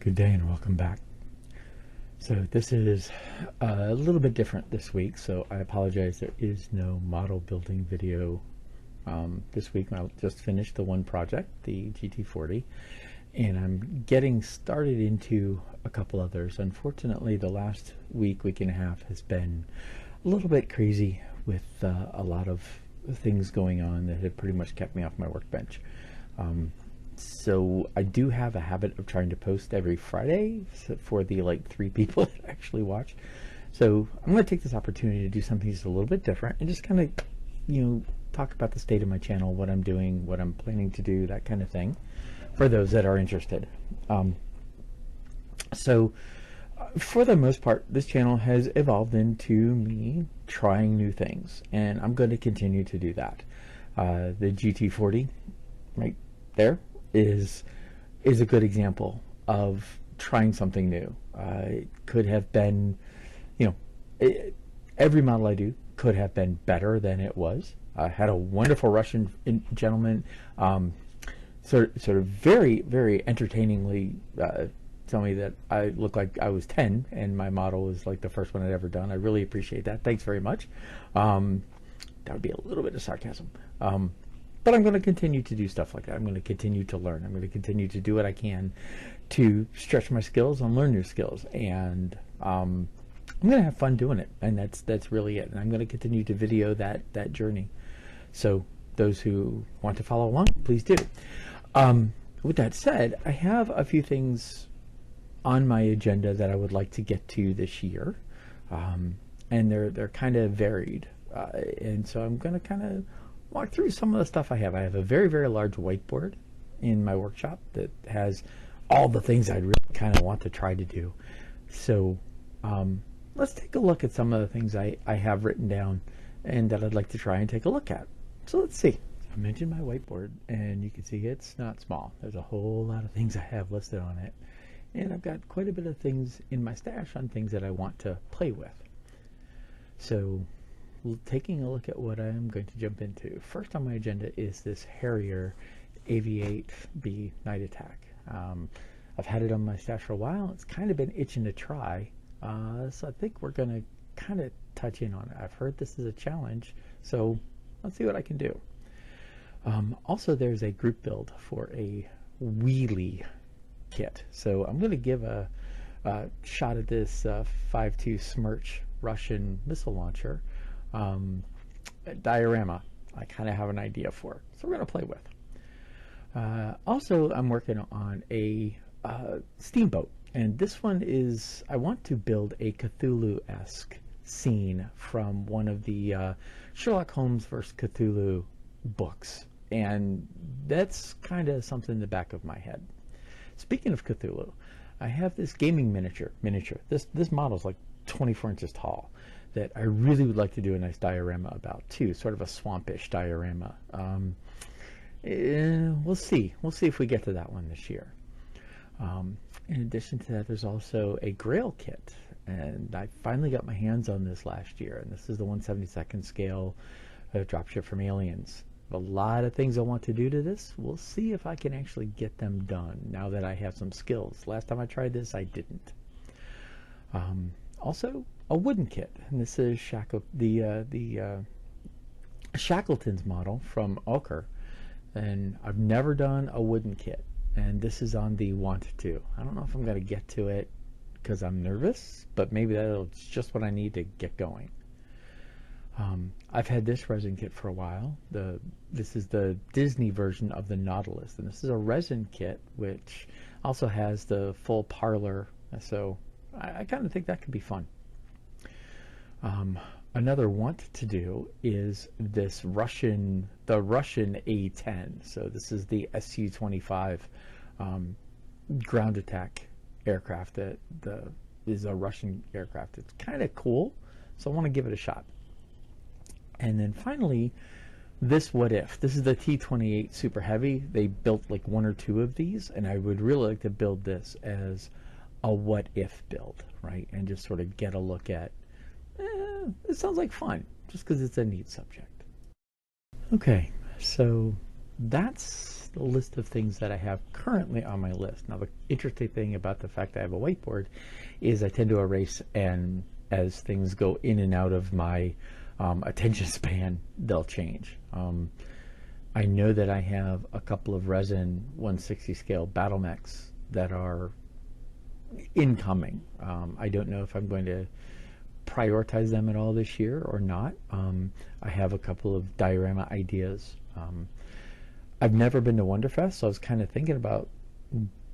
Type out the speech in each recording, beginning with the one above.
Good day and welcome back. So this is a little bit different this week, so I apologize there is no model building video this week. I just finished the one project, the GT40, and I'm getting started into a couple others. Unfortunately, the last week and a half has been a little bit crazy with a lot of things going on that have pretty much kept me off my workbench. So I do have a habit of trying to post every Friday for the like 3 people that actually watch. So I'm going to take this opportunity to do something just a little bit different and just kind of, talk about the state of my channel, what I'm doing, what I'm planning to do, that kind of thing, for those that are interested. For the most part, this channel has evolved into me trying new things, and I'm going to continue to do that. The GT40 right there is a good example of trying something new. It could have been, every model I do could have been better than it was. I had a wonderful Russian gentleman sort of very, very entertainingly tell me that I look like I was 10 and my model was like the first one I'd ever done. I really appreciate that. Thanks very much. That would be a little bit of sarcasm. But I'm going to continue to do stuff like that. I'm going to continue to learn. I'm going to continue to do what I can to stretch my skills and learn new skills. And I'm going to have fun doing it. And that's really it. And I'm going to continue to video that journey. So those who want to follow along, please do. With that said, I have a few things on my agenda that I would like to get to this year. And they're kind of varied. And so I'm going to kind of walk through some of the stuff I have. I have a very, very large whiteboard in my workshop that has all the things I'd really kind of want to try to do. So let's take a look at some of the things I have written down and that I'd like to try and take a look at. So let's see. I mentioned my whiteboard, and you can see it's not small. There's a whole lot of things I have listed on it. And I've got quite a bit of things in my stash on things that I want to play with. So taking a look at what I'm going to jump into. First on my agenda is this Harrier AV8B Night Attack. I've had it on my stash for a while. It's kind of been itching to try. So I think we're going to kind of touch in on it. I've heard this is a challenge, so let's see what I can do. Also, there's a group build for a wheelie kit. So I'm going to give a shot at this 5.2 Smerch Russian missile launcher. Diorama I kind of have an idea for, so we're going to play with. Also, I'm working on a steamboat, and this one is, I want to build a Cthulhu-esque scene from one of the Sherlock Holmes vs. Cthulhu books, and that's kind of something in the back of my head. Speaking of Cthulhu, I have this gaming miniature. This model is like 24 inches tall that I really would like to do a nice diorama about too, sort of a swampish diorama. We'll see if we get to that one this year. In addition to that, there's also a Grail kit, and I finally got my hands on this last year, and this is the 1/72nd scale dropship from Aliens. A lot of things I want to do to this. We'll see if I can actually get them done now that I have some skills. Last time I tried this, I didn't. Also, a wooden kit, and this is Shackleton's model from Ulker, and I've never done a wooden kit, and this is on the want to. I don't know if I'm going to get to it because I'm nervous, but maybe that's just what I need to get going. I've had this resin kit for a while. This is the Disney version of the Nautilus, and this is a resin kit which also has the full parlor, so I kind of think that could be fun. Another want to do is this Russian A-10. So this is the Su-25 ground attack aircraft that is a Russian aircraft. It's kind of cool, so I want to give it a shot. And then finally, this What If. This is the T-28 Super Heavy. They built like 1 or 2 of these, and I would really like to build this as a what if build, right? And just sort of get a look at, it sounds like fun, just because it's a neat subject. Okay, so that's the list of things that I have currently on my list. Now, the interesting thing about the fact that I have a whiteboard is I tend to erase, and as things go in and out of my attention span, they'll change. I know that I have a couple of resin 160 scale battle mechs that are incoming. I don't know if I'm going to prioritize them at all this year or not. I have a couple of diorama ideas. I've never been to Wonderfest, so I was kind of thinking about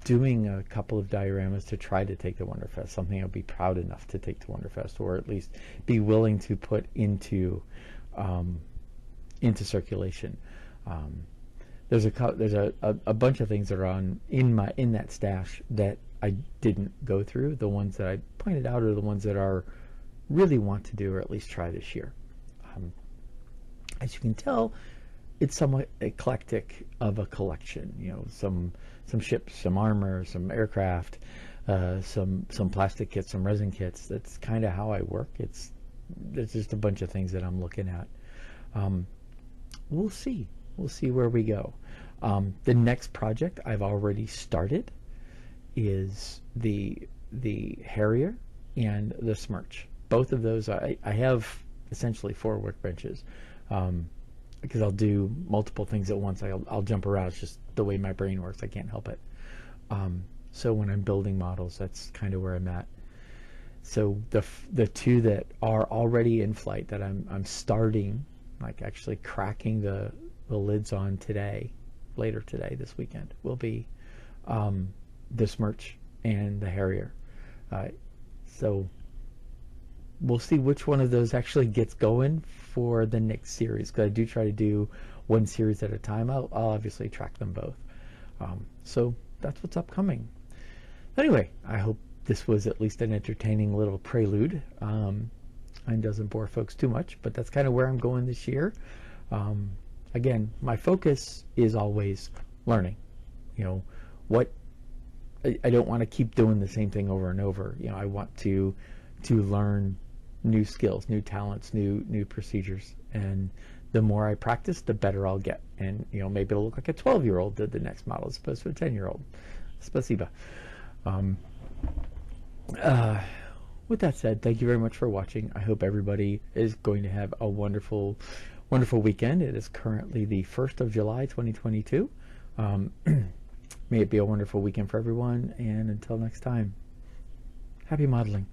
doing a couple of dioramas to try to take to Wonderfest, something I'll be proud enough to take to Wonderfest, or at least be willing to put into circulation. There's a bunch of things that are in that stash that I didn't go through. The ones that I pointed out are the ones that are really want to do or at least try this year. As you can tell, it's somewhat eclectic of a collection. You know, some ships, some armor, some aircraft, some plastic kits, some resin kits. That's kind of how I work. There's just a bunch of things that I'm looking at. We'll see where we go. The next project I've already started is the Harrier and the Smirch. Both of those, I have essentially 4 workbenches, because I'll do multiple things at once. I'll jump around. It's just the way my brain works. I can't help it. So when I'm building models, that's kind of where I'm at. So the 2 that are already in flight that I'm starting, like actually cracking the lids on today, later today, this weekend, will be the Smirch and the Harrier. So we'll see which one of those actually gets going for the next series, because I do try to do one series at a time. I'll obviously track them both. So that's what's upcoming. Anyway, I hope this was at least an entertaining little prelude, and doesn't bore folks too much, but that's kind of where I'm going this year. Again, my focus is always learning. You know, I don't want to keep doing the same thing over and over. You know, I want to learn new skills, new talents, new procedures, and the more I practice, the better I'll get. And you know, maybe it'll look like a 12-year-old did the next model as opposed to a 10-year-old. Spasiba. With that said, thank you very much for watching. I hope everybody is going to have a wonderful weekend. It is currently the 1st of July, 2022. May it be a wonderful weekend for everyone, and until next time, happy modeling.